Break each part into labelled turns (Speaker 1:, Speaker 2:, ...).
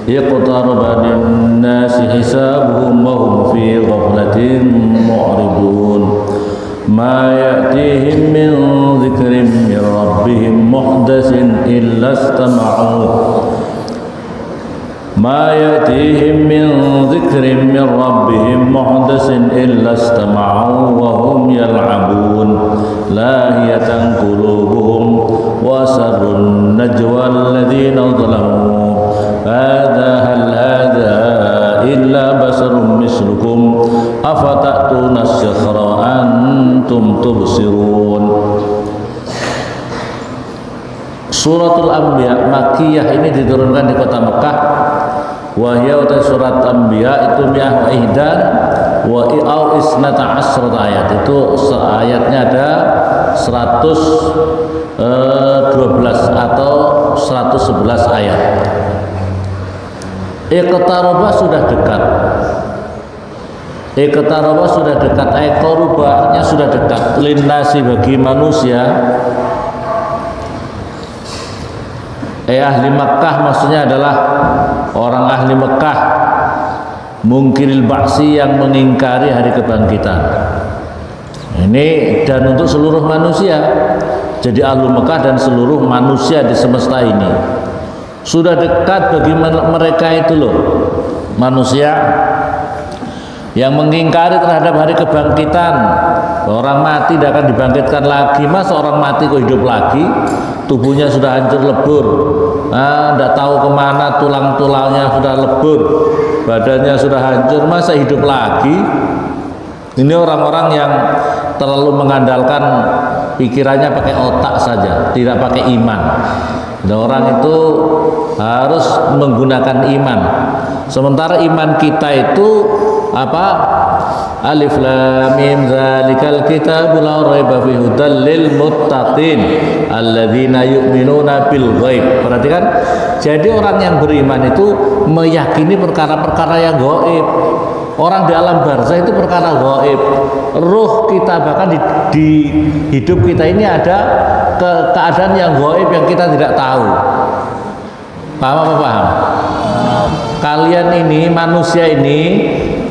Speaker 1: اقترب للناس حسابهم وهم في غفلة معرضون ما يأتيهم من ذكر من ربهم محدث إلا استمعوه ما يأتيهم من ذكر من ربهم محدث إلا استمعوا وهم يلعبون لاهية قلوبهم وأسروا النجوى الذين ظلموا هل هذا إلا بشر مثلكم أفتأتون السحر أنتم تبصرون. Suratul Anbiya Makkiyah ini diturunkan di kota Mekah. Wahya utai surat Anbiya itu mi'ah wa ihdan wa i'au isnata asrat ayat. Itu ayatnya ada 112 atau 111 ayat. Iqtaraba sudah dekat. Iqtaraba sudah dekat. Iqtarabanya sudah dekat. Linnasi bagi manusia. Ahli Mekah maksudnya adalah orang ahli Mekah mungkiril ba'si yang mengingkari hari kebangkitan. Ini dan untuk seluruh manusia. Jadi ahli Mekah dan seluruh manusia di semesta ini sudah dekat bagi mereka itu loh, manusia yang mengingkari terhadap hari kebangkitan. Orang mati tidak akan dibangkitkan lagi. Masa orang mati kok hidup lagi? Tubuhnya sudah hancur lebur, tidak tahu kemana, tulang-tulangnya sudah lebur, badannya sudah hancur, masa hidup lagi? Ini orang-orang yang terlalu mengandalkan pikirannya pakai otak saja, tidak pakai iman. Dan orang itu harus menggunakan iman. Sementara iman kita itu apa? Alif lam mim zalikal kitabul la raiba fihi hudal lil muttaqin alladzina yu'minuna bil ghaib. Perhatikan, jadi orang yang beriman itu meyakini perkara-perkara yang gaib. Orang di alam barzah itu perkara gaib. Ruh kita bahkan di hidup kita ini ada keadaan yang gaib yang kita tidak tahu. Paham apa paham? Kalian ini manusia ini,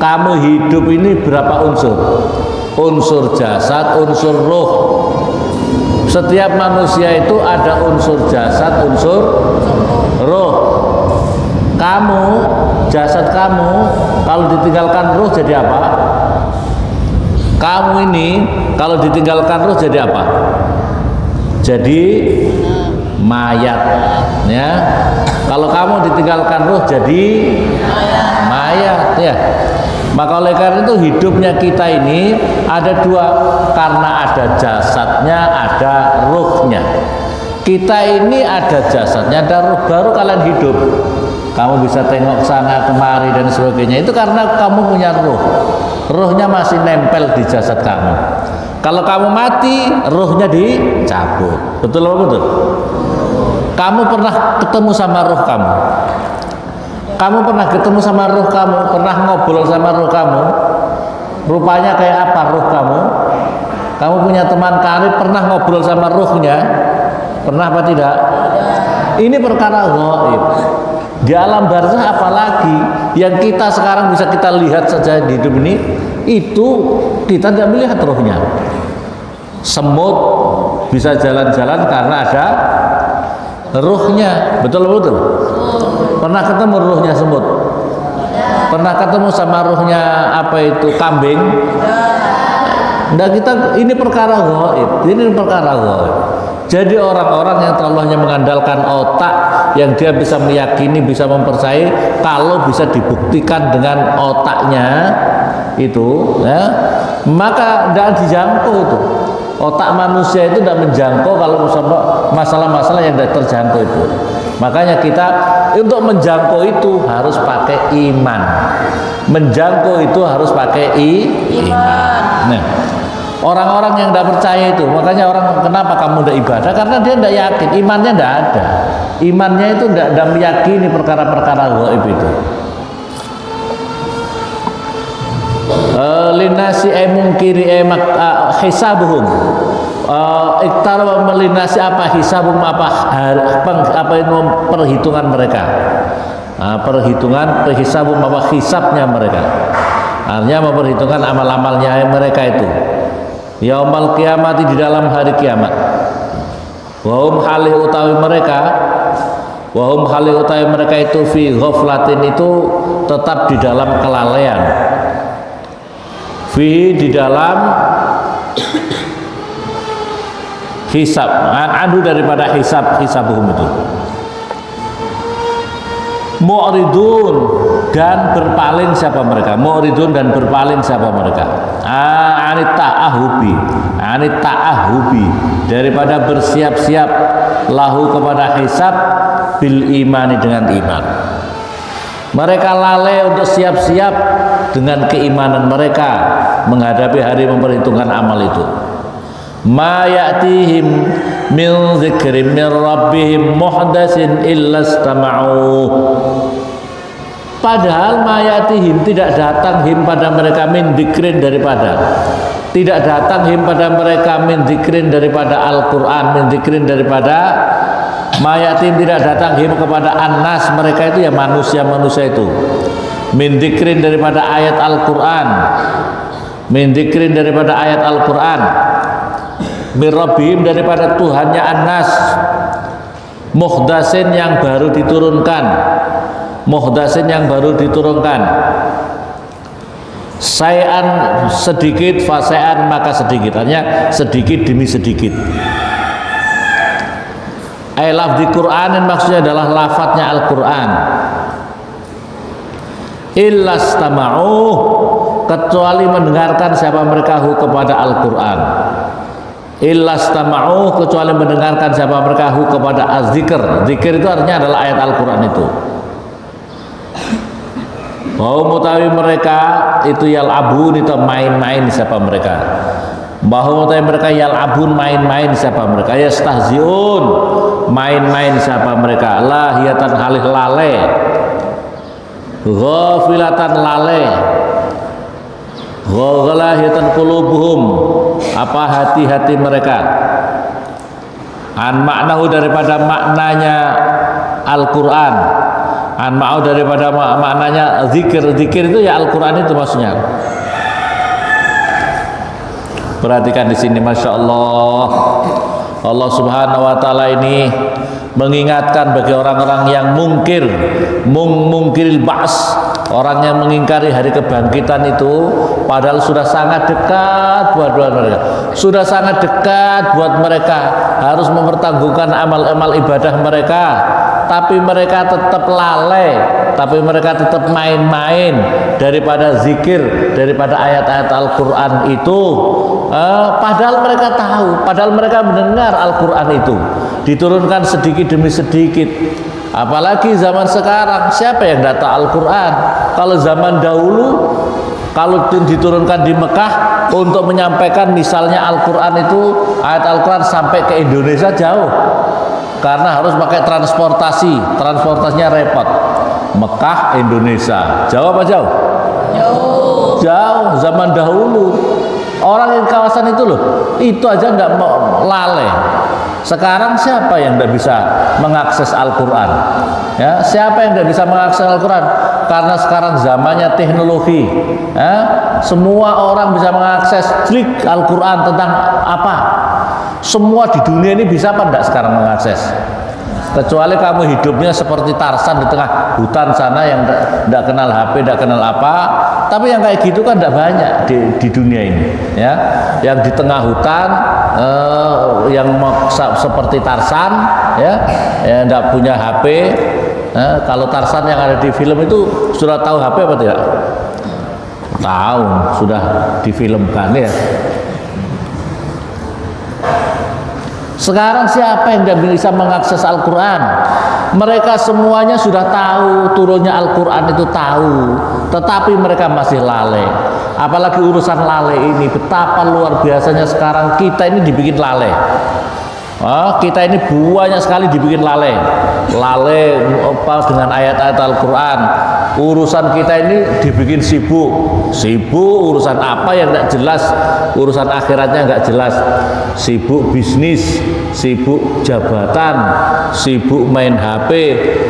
Speaker 1: kamu hidup ini berapa unsur? Unsur jasad, unsur roh. Setiap manusia itu ada unsur jasad, unsur roh. Kamu, jasad kamu kalau ditinggalkan roh jadi apa? Kamu ini kalau ditinggalkan roh jadi apa? Jadi mayat, ya. Kalau kamu ditinggalkan roh jadi mayat, ya. Maka oleh karena itu hidupnya kita ini ada dua, karena ada jasadnya, ada ruhnya. Kita ini ada jasadnya, ada ruh, baru kalian hidup. Kamu bisa tengok sana kemari dan sebagainya. Itu karena kamu punya ruh. Ruhnya masih nempel di jasad kamu. Kalau kamu mati, ruhnya dicabut. Betul apa betul? Kamu pernah ketemu sama ruh kamu? Kamu pernah ketemu sama ruh kamu? Pernah ngobrol sama ruh kamu? Rupanya kayak apa ruh kamu? Kamu punya teman karib, pernah ngobrol sama ruhnya? Pernah apa tidak? Ini perkara gaib. Di alam barzah apalagi yang kita sekarang bisa kita lihat saja di hidup ini, itu kita tidak melihat ruhnya. Semut bisa jalan-jalan karena ada ruhnya. Betul betul. Pernah ketemu ruhnya semut? Pernah ketemu sama ruhnya apa itu kambing? Nah, kita ini perkara gaib. Ini perkara gaib. Jadi orang-orang yang terlalu hanya mengandalkan otak, yang dia bisa meyakini, bisa mempercayai, kalau bisa dibuktikan dengan otaknya itu, ya, maka tidak dijangkau itu. Otak manusia itu tidak menjangkau kalau masalah-masalah yang tidak terjangkau itu. Makanya kita untuk menjangkau itu harus pakai iman. Menjangkau itu harus pakai iman. Nah, orang-orang yang tidak percaya itu, makanya orang, kenapa kamu tidak ibadah? Karena dia tidak yakin, imannya tidak ada. Imannya itu tidak meyakini perkara-perkara gaib itu. Linasi mungkiri hisabuhum. Iktaraba melinasi apa hisabum apa itu perhitungan mereka. perhitungan hisabum apa hisabnya mereka, artinya memperhitungkan amal-amalnya mereka itu yaumal kiamati di dalam hari kiamat. Wahum halih utawi mereka itu fi ghaflatin itu tetap di dalam kelalaian, fi di dalam hisab, adu daripada hisabuhum itu. Mu'ridun dan berpaling siapa mereka? Mu'ridun dan berpaling siapa mereka? Anit ta'ahubi daripada bersiap-siap lahu kepada hisab bil imani dengan iman. Mereka lalai untuk siap-siap dengan keimanan mereka menghadapi hari memperhitungkan amal itu. Ma ya'tihim min dzikrin min rabbihim muhdatsin illa istama'u. Padahal ma ya'tihim tidak datang him pada mereka min dzikrin daripada, tidak datang him pada mereka min dzikrin daripada Al-Qur'an, min dzikrin daripada ma ya'tihim tidak datang him kepada annas mereka itu ya manusia-manusia itu. Min dzikrin daripada ayat Al-Qur'an, min dzikrin daripada ayat Al-Qur'an, mirrabihim daripada Tuhannya An-Nas, muhdasin yang baru diturunkan, muhdasin yang baru diturunkan, sayan sedikit, fasayan maka sedikit, artinya sedikit demi sedikit. Lafzi Qur'anin maksudnya adalah lafadznya Al-Qur'an. Illastama'u kecuali mendengarkan siapa mereka kepada Al-Qur'an. Illastama'u kecuali mendengarkan siapa mereka kepada az-zikr. Zikir itu artinya adalah ayat Al-Qur'an itu. Bahwa mutawi mereka itu yal'abun itu main-main siapa mereka. Bahwa mutawi mereka yal'abun main-main siapa mereka. Yastahziun main-main siapa mereka. Lahiyatan halih lale, ghafilatan lale, ghalahiyatan qulubuhum apa hati-hati mereka, an maknahu daripada maknanya Al-Qur'an, an ma'u daripada maknanya zikir. Zikir itu ya Al-Qur'an itu maksudnya. Perhatikan di sini, masya Allah, Allah Subhanahu Wa Taala ini mengingatkan bagi orang-orang yang mungkiril ba's, orang yang mengingkari hari kebangkitan itu, padahal sudah sangat dekat buat mereka, sudah sangat dekat buat mereka harus mempertanggungjawabkan amal-amal ibadah mereka, tapi mereka tetap lalai, tapi mereka tetap main-main daripada zikir, daripada ayat-ayat Al-Quran itu. Padahal mereka tahu, padahal mereka mendengar Al-Quran itu diturunkan sedikit demi sedikit. Apalagi zaman sekarang, siapa yang data Al-Quran? Kalau zaman dahulu, kalau diturunkan di Mekah untuk menyampaikan misalnya Al-Quran itu, ayat Al-Quran sampai ke Indonesia jauh, karena harus pakai transportasinya repot. Mekah Indonesia jauh apa jauh? Jauh. Zaman dahulu orang yang kawasan itu loh, itu aja nggak mau lalai. Sekarang siapa yang tidak bisa mengakses Al-Quran? Ya, siapa yang tidak bisa mengakses Al-Quran? Karena sekarang zamannya teknologi. Ya, semua orang bisa mengakses trik Al-Quran tentang apa? Semua di dunia ini bisa apa enggak sekarang mengakses? Kecuali kamu hidupnya seperti Tarsan di tengah hutan sana yang tidak kenal HP, tidak kenal apa. Tapi yang kayak gitu kan tidak banyak di dunia ini, ya. Yang di tengah hutan, yang seperti Tarsan, ya, yang tidak punya HP. Kalau Tarsan yang ada di film itu sudah tahu HP apa tidak? Tahu, sudah difilmkan ya. Sekarang siapa yang tidak bisa mengakses Al-Quran? Mereka semuanya sudah tahu turunnya Al-Quran itu tahu, tetapi mereka masih lalai. Apalagi urusan lalai ini, betapa luar biasanya sekarang kita ini dibikin lalai. Kita ini banyak sekali dibikin lalai apa dengan ayat-ayat Al-Quran, urusan kita ini dibikin sibuk urusan apa yang tidak jelas, urusan akhiratnya nggak jelas, sibuk bisnis, sibuk jabatan, sibuk main HP,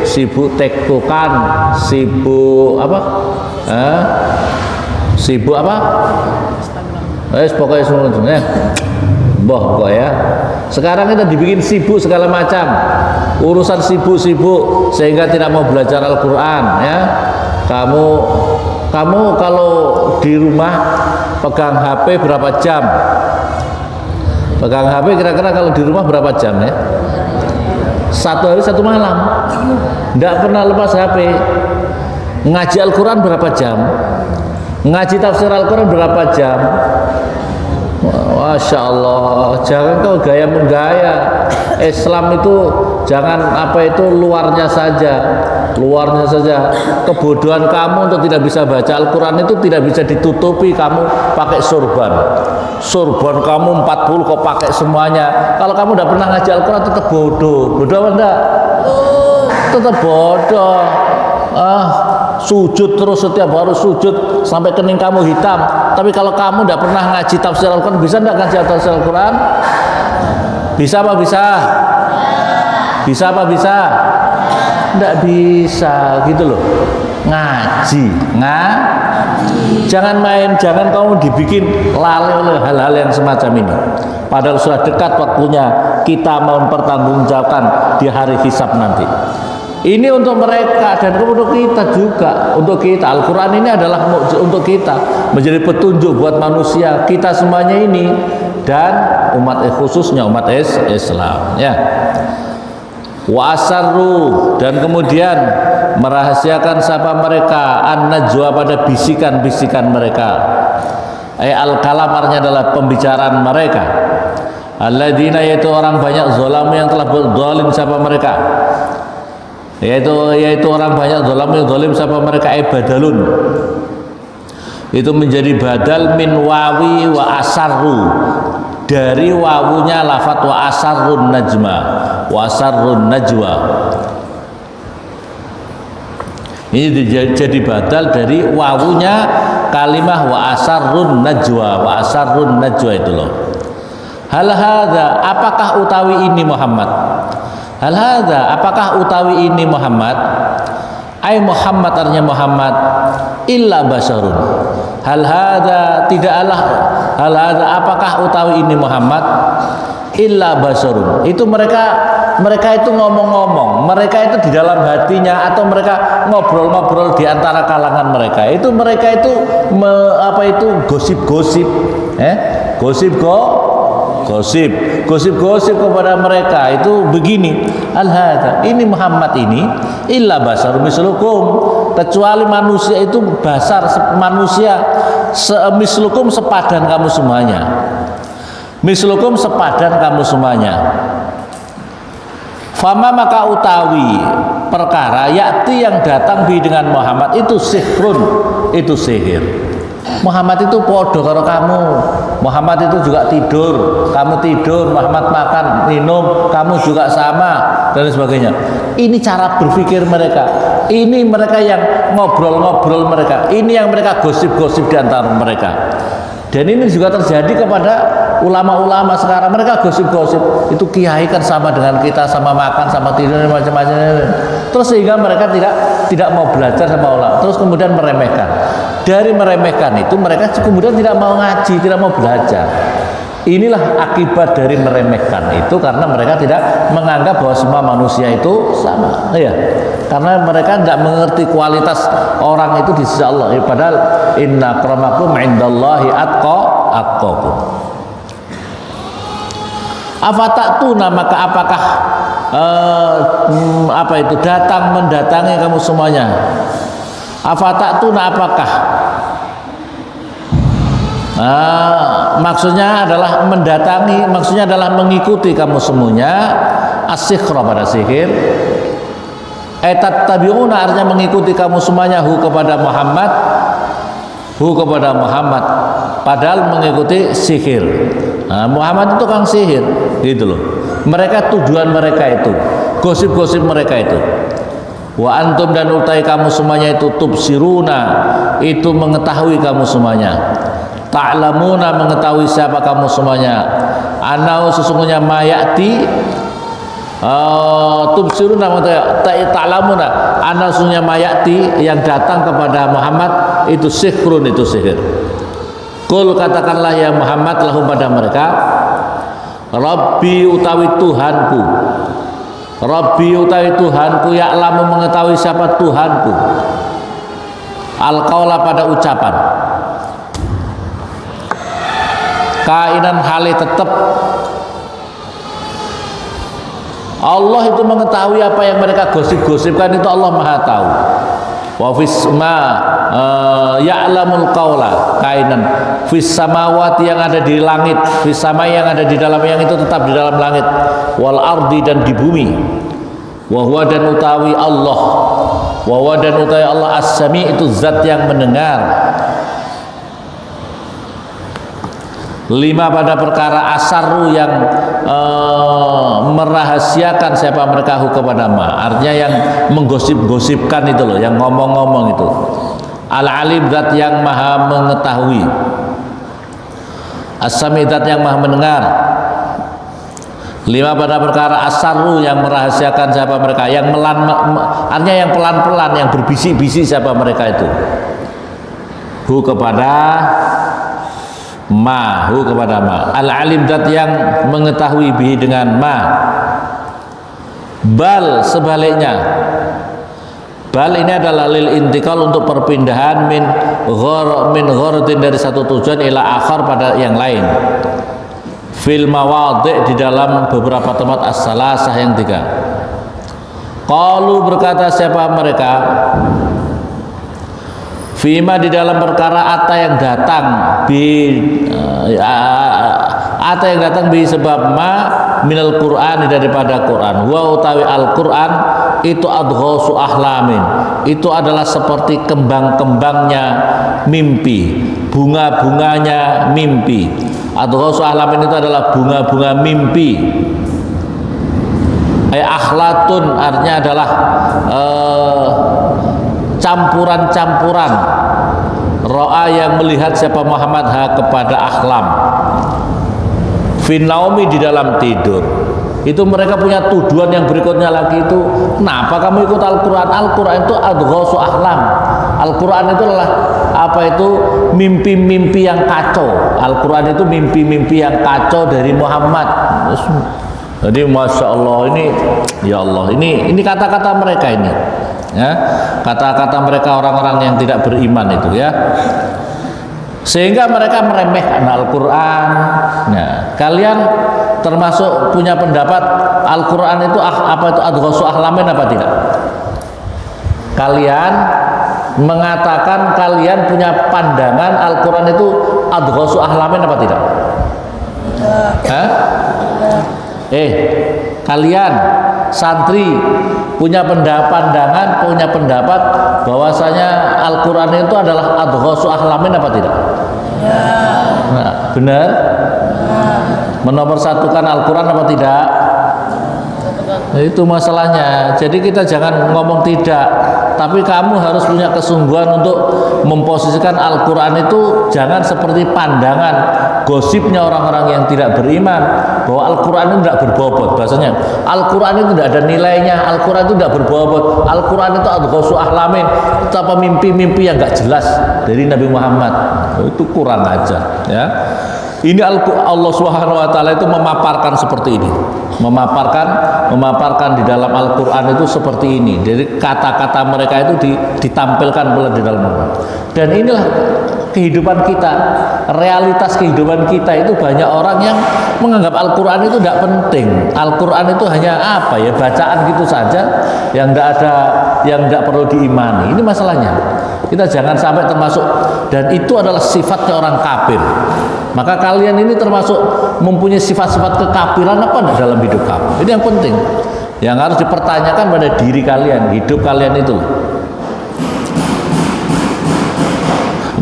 Speaker 1: sibuk tektokan, sibuk apa? Sibuk apa? Pokoknya semuanya. Boh kok ya. Sekarang kita dibikin sibuk segala macam, urusan sibuk sehingga tidak mau belajar Al-Quran ya. Kamu kalau di rumah pegang HP berapa jam? Pegang HP kira-kira kalau di rumah berapa jam ya? Satu hari satu malam, tidak pernah lepas HP. Ngaji Al-Quran berapa jam? Ngaji tafsir Al-Quran berapa jam? Masya Allah, jangan kau gaya-menggaya. Islam itu jangan luarnya saja. Kebodohan kamu untuk tidak bisa baca Al-Quran itu tidak bisa ditutupi kamu pakai sorban kamu 40 kau pakai semuanya. Kalau kamu tidak pernah ngaji Al-Quran tetap bodoh apa enggak? Tetap bodoh. Sujud terus, setiap harus sujud sampai kening kamu hitam. Tapi kalau kamu tidak pernah ngaji tafsir Al-Quran, bisa tidak ngaji tafsir Al-Quran? Bisa apa bisa? Bisa apa bisa? Tidak bisa gitu loh. Ngaji. Jangan main, jangan kamu dibikin lalai oleh hal-hal yang semacam ini. Padahal sudah dekat waktunya kita mau mempertanggungjawabkan di hari hisab nanti. Ini untuk mereka dan untuk kita juga. Untuk kita, Al-Quran ini adalah untuk kita, menjadi petunjuk buat manusia, kita semuanya ini, dan umat khususnya umat Islam ya. Wa asarru, dan kemudian merahasiakan siapa mereka, an-najwa, pada bisikan-bisikan mereka. Al-kalam artinya adalah pembicaraan mereka. Alladzina, yaitu orang banyak, zalamu, yang telah berzalim siapa mereka, yaitu orang banyak zalim siapa mereka. Badalun, itu menjadi badal min wawi wa asarru, dari wawunya lafat wa asarrun najma, wa asarrun najwa. Ini jadi badal dari wawunya kalimah wa asarrun najwa, wa asarrun najwa itu loh. Hal hadza, apakah utawi ini Muhammad? Hal hadza, apakah utawi ini Muhammad? Ai Muhammad artinya Muhammad, illa basyarun. Hal hadza, tidaklah, hal hadza, apakah utawi ini Muhammad? Illa basyarun. Itu mereka itu ngomong-ngomong, mereka itu di dalam hatinya, atau mereka ngobrol-ngobrol di antara kalangan mereka. Itu mereka itu gosip-gosip, gosip kepada mereka itu begini. Al-hadza, ini Muhammad ini illa basarun mislukum, kecuali manusia itu basar, manusia mislukum, sepadan kamu semuanya. Mislukum, sepadan kamu semuanya. Fama, maka utawi perkara yakti yang datang bi dengan Muhammad itu sihrun, itu sihir. Muhammad itu podo karo kamu. Muhammad itu juga tidur, kamu tidur. Muhammad makan, minum, kamu juga sama, dan sebagainya. Ini cara berpikir mereka. Ini mereka yang ngobrol-ngobrol mereka. Ini yang mereka gosip-gosip di antara mereka. Dan ini juga terjadi kepada ulama-ulama sekarang. Mereka gosip-gosip. Itu kiai kan sama dengan kita, sama makan, sama tidur, macam-macam. Terus sehingga mereka tidak mau belajar sama ulama. Terus kemudian meremehkan. Dari meremehkan itu mereka kemudian tidak mau ngaji, tidak mau belajar. Inilah akibat dari meremehkan itu, karena mereka tidak menganggap bahwa semua manusia itu sama, ya. Karena mereka tidak mengerti kualitas orang itu di sisi Allah. Padahal inna akramakum indallahi atqakum. Afatatuna, maka apakah datang mendatangi kamu semuanya? Afatatuna, apakah maksudnya adalah mendatangi, maksudnya adalah mengikuti kamu semuanya. As-sikhra, pada sihir. Tattabi'una, artinya mengikuti kamu semuanya kepada Muhammad, padahal mengikuti sihir. Muhammad itu tukang sihir, gitu loh. Mereka, tujuan mereka itu, gosip-gosip mereka itu. Wa antum dan utai kamu semuanya itu tubsiruna, itu mengetahui kamu semuanya. Ta'lamuna, mengetahui siapa kamu semuanya. Anau, sesungguhnya mayati tubsiruna, ta'lamuna, anau, sesungguhnya mayati, yang datang kepada Muhammad itu sihrun, itu sihir. Qul, katakanlah ya Muhammad, lahum, pada mereka, Rabbi utawi Tuhanku, Rabbi utawi Tuhanku, ya'lamu, mengetahui siapa Tuhanku, al-qaula, pada ucapan, kainan hale tetap. Allah itu mengetahui apa yang mereka gosip-gosipkan, itu Allah Maha tahu. Wa fisma ya'lamul qaula kainan fis samawati, yang ada di langit, fis sama, yang ada di dalam, yang itu tetap di dalam langit, wal ardi, dan di bumi. Wa huwa, dan utawi Allah, wa huwa, dan utawi Allah, as-sami, itu zat yang mendengar. Lima, pada perkara asarru, yang merahasiakan siapa mereka hu kepada ma, artinya yang menggosip-gosipkan itu loh, yang ngomong-ngomong itu. Al-alim, zat yang maha mengetahui. As-sami, zat yang maha mendengar. Lima, pada perkara asarru, yang merahasiakan siapa mereka, yang artinya yang pelan-pelan, yang berbisik-bisik siapa mereka itu. Hu kepada ma, hu kepada ma. Al-alim, zat yang mengetahui bihi, dengan ma. Bal, sebaliknya, bal ini adalah lil intikal, untuk perpindahan min gharatin, dari satu tujuan ila akhar, pada yang lain. Fil mawadhi', di dalam beberapa tempat, as-salasah, yang tiga. Qalu, berkata siapa mereka, fima, di dalam perkara ata yang datang ata yang datang bi sebab ma minal Qur'an, daripada Quran. Wa utawi al-Quran itu adghasu ahlamin, itu adalah seperti kembang-kembangnya mimpi, bunga-bunganya mimpi. Adghasu ahlamin, itu adalah bunga-bunga mimpi. Akhlatun, artinya adalah campuran-campuran. Ro'a, yang melihat siapa Muhammad ha kepada akhlam. Finaumi, di dalam tidur. Itu mereka punya tuduhan yang berikutnya lagi, itu kenapa kamu ikut Al-Quran? Al-Quran itu adghasu ahlam. Al-Quran itu adalah apa itu, mimpi-mimpi yang kacau. Al-Quran itu mimpi-mimpi yang kacau dari Muhammad. Jadi Masya Allah, ini ya Allah, ini kata-kata mereka ini, ya, kata-kata mereka orang-orang yang tidak beriman itu, ya, sehingga mereka meremehkan Al-Quran. Nah, kalian termasuk punya pendapat Al-Quran itu apa itu adghasu ahlamin, apa tidak? Kalian mengatakan kalian punya pandangan Al-Quran itu adghasu ahlamin, apa tidak? Hah? Kalian santri punya pandangan, punya pendapat bahwasanya Al-Quran itu adalah adghasu ahlamin, apa tidak? Nah, benar? Menomorsatukan Al-Quran, apa tidak? Nah, itu masalahnya. Jadi kita jangan ngomong tidak, tapi kamu harus punya kesungguhan untuk memposisikan Al-Quran itu jangan seperti pandangan gosipnya orang-orang yang tidak beriman, bahwa Al-Quran itu tidak berbobot. Bahasanya Al-Quran itu tidak ada nilainya, Al-Quran itu tidak berbobot, Al-Quran itu adghasu ahlamin, itu apa mimpi-mimpi yang gak jelas dari Nabi Muhammad. Itu kurang aja, ya. Ini Allah Subhanahu wa taala itu memaparkan seperti ini. Memaparkan di dalam Al-Qur'an itu seperti ini. Jadi kata-kata mereka itu ditampilkan pula di dalam Al-Qur'an. Dan inilah kehidupan kita, realitas kehidupan kita itu banyak orang yang menganggap Al-Qur'an itu tidak penting. Al-Qur'an itu hanya apa ya, bacaan gitu saja yang tidak ada, yang tidak perlu diimani. Ini masalahnya. Kita jangan sampai termasuk, dan itu adalah sifatnya orang kafir. Maka kalian ini termasuk mempunyai sifat-sifat kekafiran apa enggak dalam hidup kamu? Ini yang penting, yang harus dipertanyakan pada diri kalian, hidup kalian itu.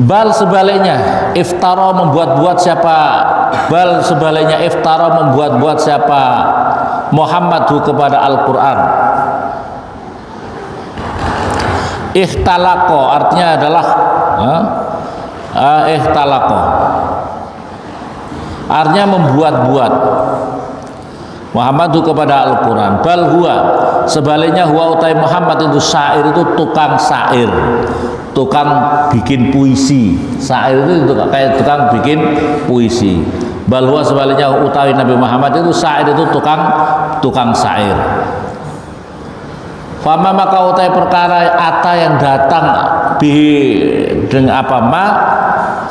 Speaker 1: Bal sebaliknya, iftara membuat-buat siapa? Bal sebaliknya, iftara membuat-buat siapa? Muhammad kepada Al-Quran. Ikhtalaqo artinya adalah ikhtalaqo artinya membuat-buat. Muhammadu kepada Al-Quran. Bal huwa, sebaliknya huwa utai Muhammad itu syair, itu tukang syair, tukang bikin puisi. Syair itu kayak tukang bikin puisi. Bal huwa, sebaliknya utawi Nabi Muhammad itu syair, itu tukang syair. Fama maka utai perkara ata yang datang dengan apa ma,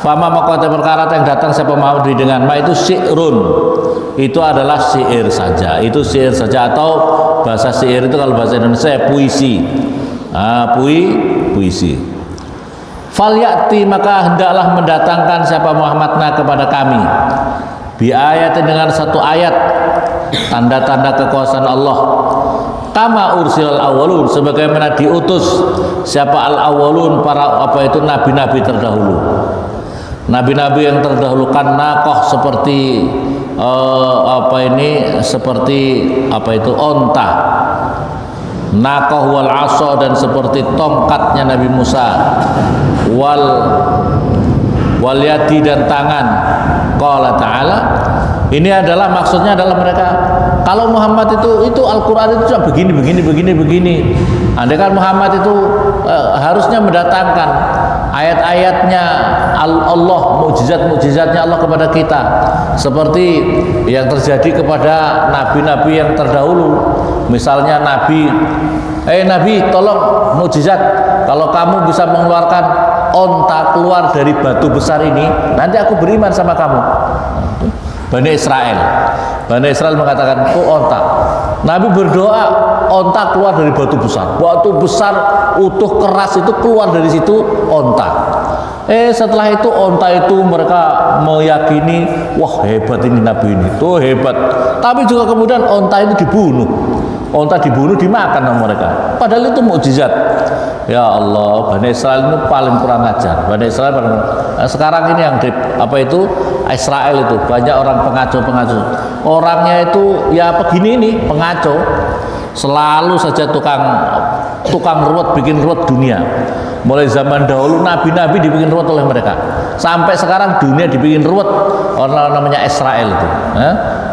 Speaker 1: fama maka utai perkara yang datang siapa Muhammad dengan ma itu syi'run, itu adalah syair saja, itu syair saja, atau bahasa syair itu kalau bahasa Indonesia puisi, puisi. Falyati, maka hendaklah mendatangkan siapa Muhammadna kepada kami bi ayat, dengan satu ayat tanda-tanda kekuasaan Allah, kama ursilal awwalun, sebagaimana diutus siapa al awwalun, para apa itu nabi-nabi terdahulu. Nabi-nabi yang terdahulukan nakoh seperti seperti apa itu onta, nakoh wal aso, dan seperti tongkatnya Nabi Musa, wal yadi, dan tangan. Qala ta'ala, ini adalah maksudnya adalah mereka, kalau Muhammad itu Al-Quran itu cuma begini. Andai kan Muhammad itu harusnya mendatangkan ayat-ayatnya Allah, mukjizat-mukjizatnya Allah kepada kita, seperti yang terjadi kepada nabi-nabi yang terdahulu. Misalnya Nabi tolong mukjizat, kalau kamu bisa mengeluarkan onta keluar dari batu besar ini, nanti aku beriman sama kamu. Bani Israel mengatakan, onta. Nabi berdoa, onta keluar dari batu besar utuh keras, itu keluar dari situ onta. Setelah itu onta itu mereka meyakini, wah hebat ini Nabi ini, tuh hebat. Tapi juga kemudian onta itu dibunuh, dimakan sama mereka. Padahal itu mukjizat. Ya Allah, Bani Israel itu paling kurang ajar. Sekarang ini yang Israel itu banyak orang pengacau. Orangnya itu ya begini nih, pengacau. Selalu saja tukang ruwet, bikin ruwet dunia. Mulai zaman dahulu nabi-nabi dibikin ruwet oleh mereka. Sampai sekarang dunia dibikin ruwet orang namanya Israel itu.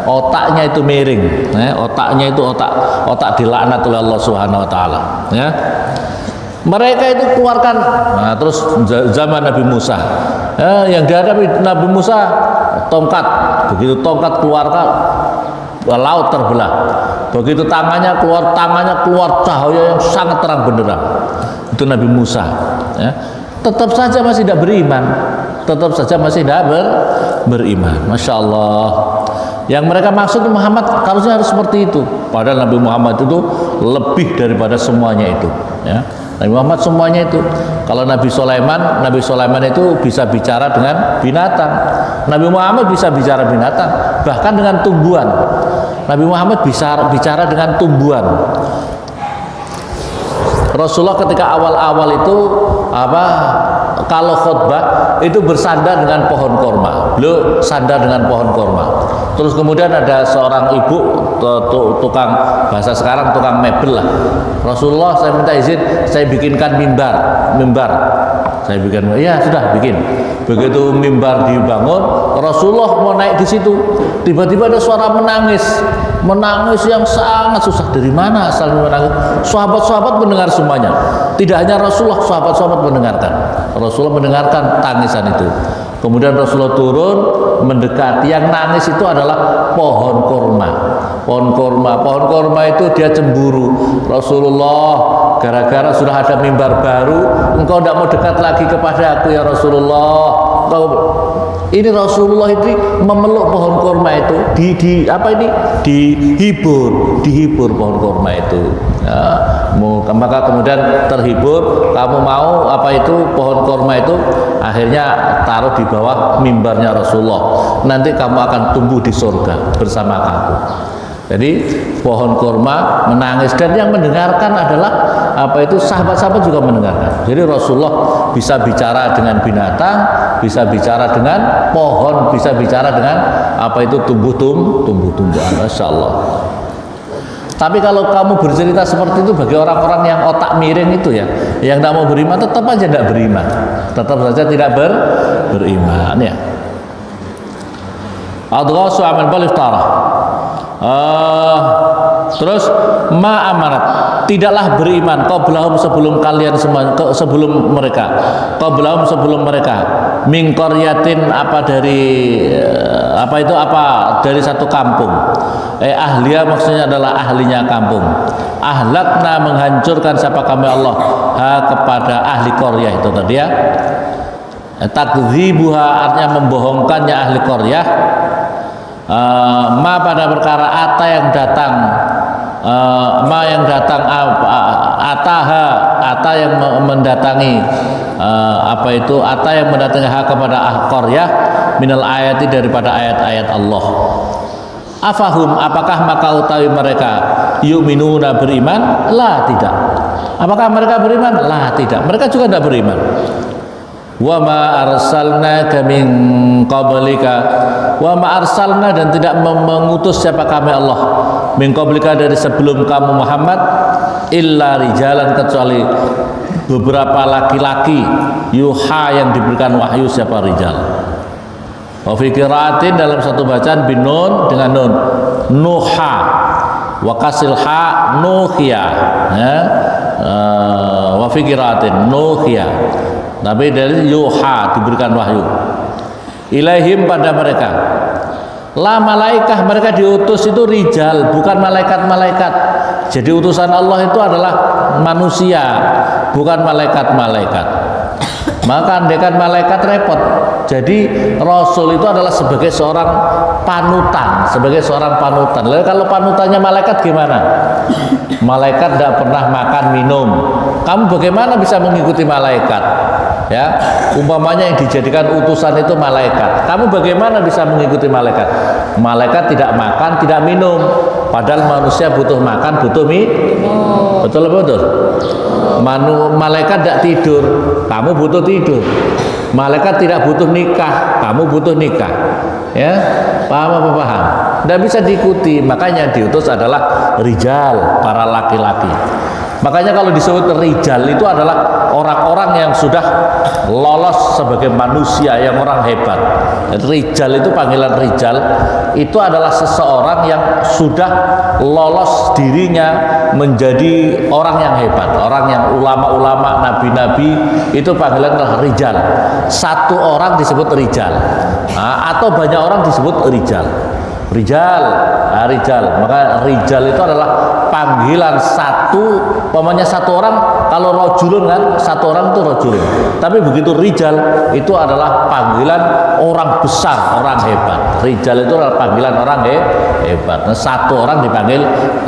Speaker 1: Otaknya itu miring, otaknya itu otak dilaknat oleh Allah Subhanahu wa taala, ya. Mereka itu keluarkan, terus zaman Nabi Musa, yang dihadapi Nabi Musa tongkat, begitu tongkat keluarkan, laut terbelah. Begitu tangannya keluar cahaya yang sangat terang benderang. Itu Nabi Musa, ya. Tetap saja masih tidak beriman, beriman. Masya Allah. Yang mereka maksud Muhammad harusnya harus seperti itu. Padahal Nabi Muhammad itu lebih daripada semuanya itu, ya. Nabi Muhammad semuanya itu. Kalau Nabi Sulaiman itu bisa bicara dengan binatang. Nabi Muhammad bisa bicara binatang, bahkan dengan tumbuhan. Nabi Muhammad bisa bicara dengan tumbuhan. Rasulullah ketika awal-awal itu kalau khutbah itu bersandar dengan pohon korma. Beliau sandar dengan pohon korma. Terus kemudian ada seorang ibu tukang, bahasa sekarang tukang mebel lah. Rasulullah, saya minta izin, saya bikinkan mimbar. Saya bikin, ya sudah bikin. Begitu mimbar dibangun, Rasulullah mau naik di situ, tiba-tiba ada suara menangis yang sangat susah. Dari mana asalnya menangis? Sahabat-sahabat mendengar semuanya. Tidak hanya Rasulullah, sahabat-sahabat mendengarkan. Rasulullah mendengarkan tangisan itu. Kemudian Rasulullah turun mendekati, yang nangis itu adalah pohon korma. Pohon korma itu dia cemburu. Rasulullah, gara-gara sudah ada mimbar baru, engkau tidak mau dekat lagi kepada aku ya Rasulullah. Ini Rasulullah ini memeluk pohon korma itu, dihibur pohon korma itu. Ya, maka kemudian terhibur, kamu mau pohon korma itu, akhirnya taruh di bawah mimbarnya Rasulullah. Nanti kamu akan tumbuh di surga bersama aku. Jadi pohon korma menangis, dan yang mendengarkan adalah sahabat-sahabat juga mendengarkan. Jadi Rasulullah bisa bicara dengan binatang, bisa bicara dengan pohon, bisa bicara dengan tumbuh-tumbuhan. Masya Allah. Tapi kalau kamu bercerita seperti itu bagi orang-orang yang otak miring itu ya, yang tidak mau beriman, tetap aja tidak beriman, tetap saja tidak beriman ya. Adghasu amal baliftara. Terus ma'amarat, tidaklah beriman qablahum sebelum kalian semua, sebelum mereka, qablahum sebelum mereka, min qaryatin apa dari dari satu kampung. Ahliya maksudnya adalah ahlinya kampung. Ahlakna menghancurkan siapa kami Allah kepada ahli qaryah itu tadi ya. Takdzibuha artinya membohongkannya ahli qaryah. Ma pada perkara ata yang datang, ata yang mendatangi ata yang mendatangi kepada qaryah minal ayati daripada ayat-ayat Allah. Afahum apakah maka utawi mereka yu'minuna beriman? La tidak. Apakah mereka beriman? La tidak. Mereka juga tidak beriman. Wa ma arsalnaka min qablika, wa ma arsalna dan tidak mengutus siapa kami Allah min qablika dari sebelum kamu Muhammad illa rijalan kecuali beberapa laki-laki yuha yang diberikan wahyu siapa rijal. Wa fi qiraatin dalam satu bacaan binun dengan nun nuha wa kasil ha nuhiya ya. Wa fi qiraatin nuhiya tapi dari yuha diberikan wahyu ilaihim pada mereka. La malaikah mereka diutus itu rijal bukan malaikat-malaikat. Jadi utusan Allah itu adalah manusia bukan malaikat-malaikat. Maka andaikan malaikat repot. Jadi Rasul itu adalah sebagai seorang panutan, Lalu kalau panutannya malaikat gimana? Malaikat tidak pernah makan minum. Kamu bagaimana bisa mengikuti malaikat? Ya, umpamanya yang dijadikan utusan itu malaikat. Kamu bagaimana bisa mengikuti malaikat? Malaikat tidak makan, tidak minum. Padahal manusia butuh makan, butuh minum. Betul. Malaikat tidak tidur, kamu butuh tidur. Malaikat tidak butuh nikah, kamu butuh nikah. Ya, paham apa paham? Tidak bisa diikuti. Makanya diutus adalah rijal, para laki-laki. Makanya kalau disebut rijal itu adalah orang-orang yang sudah lolos sebagai manusia, yang orang hebat. Rijal itu panggilan rijal itu adalah seseorang yang sudah lolos dirinya menjadi orang yang hebat, orang yang ulama-ulama, nabi-nabi itu panggilan adalah rijal. Satu orang disebut rijal, atau banyak orang disebut rijal. Rijal. Maka rijal itu adalah panggilan satu, pokoknya satu orang. Kalau rojulun kan satu orang itu rojulun, tapi begitu rijal itu adalah panggilan orang besar, orang hebat. Rijal itu adalah panggilan orang hebat. Nah, satu orang dipanggil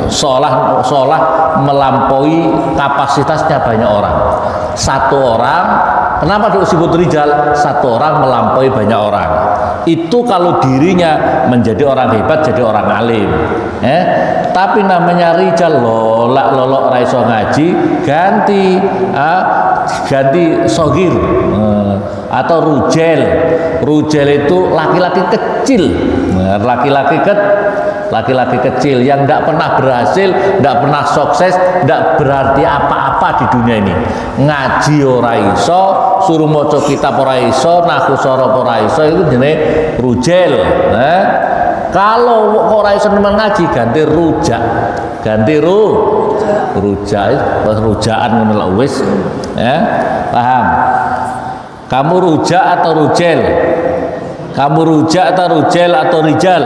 Speaker 1: seolah melampaui kapasitasnya banyak orang. Satu orang, kenapa disebut rijal? Satu orang melampaui banyak orang. Itu kalau dirinya menjadi orang hebat, jadi orang alim. Tapi namanya rijal lolak raiso ngaji, ganti sogir atau rujel. Rujel itu laki-laki kecil, laki-laki kecil yang tidak pernah berhasil, tidak pernah sukses, tidak berarti apa-apa di dunia ini. Ngaji ora iso, suruh maca kitab ora iso, nahu sora ora iso, itu jenenge rujel. Kalau ora iso nemen ngaji ganti rujak. Rujaan ngono lho wis. Ya, paham? Kamu rujak atau rujel? Kamu rujak atau rujel atau rijal?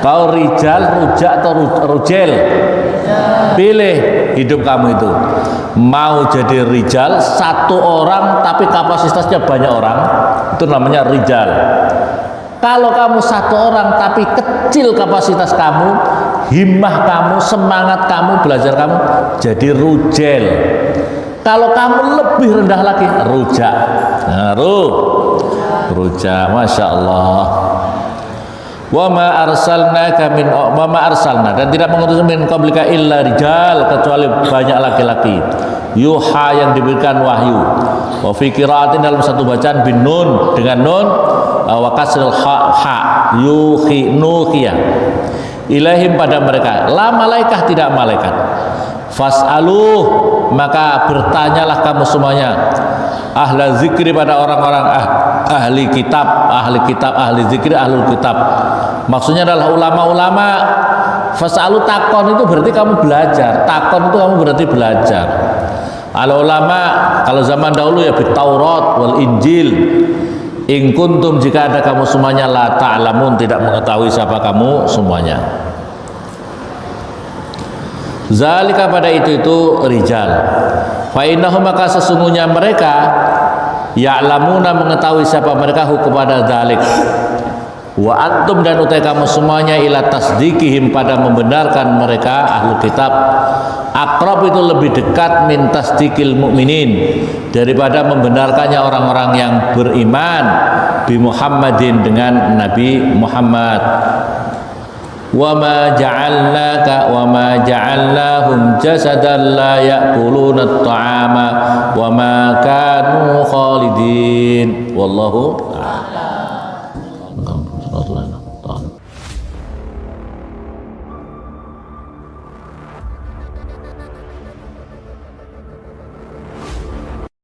Speaker 1: Kau rijal, rujak atau rujel? Pilih hidup kamu itu. Mau jadi rijal satu orang tapi kapasitasnya banyak orang, itu namanya rijal. Kalau kamu satu orang tapi kecil kapasitas kamu, himmah kamu, semangat kamu, belajar kamu, jadi rujel. Kalau kamu lebih rendah lagi, rujak. Rujak, masya Allah. Wa ma arsalna dan tidak mengutus min qablika illa rijal kecuali banyak laki-laki. Yuha yang diberikan wahyu. Wa fi qiraatin dalam satu bacaan bin nun dengan nun wa kasril ha yuhi nuqiyah ilaihim pada mereka, la malaikah tidak malaikat. Fas'aluh, maka bertanyalah kamu semuanya, ahla zikri pada orang-orang ahli kitab, ahli zikri, ahlul kitab. Maksudnya adalah ulama-ulama. Fas'alu, takon itu berarti kamu belajar, takon itu kamu berarti belajar. Al ulama kalau zaman dahulu ya Taurat wal Injil. In kuntum, jika ada kamu semuanya, la ta'lamun, tidak mengetahui siapa kamu semuanya. Zalika, pada itu rijal. Fa innahum, maka sesungguhnya mereka ya'lamuna, mengetahui siapa mereka, kepada dzalik. Wa antum, dan utai kamu semuanya, ila tasdikihim, pada membenarkan mereka ahlu kitab, aqrab, itu lebih dekat min tasdikil mu'minin, daripada membenarkannya orang-orang yang beriman bi Muhammadin, dengan Nabi Muhammad. Wa ma ja'alnahum jasadan la ya'kuluna at-ta'ama wa ma kanu khalidin. Wallahu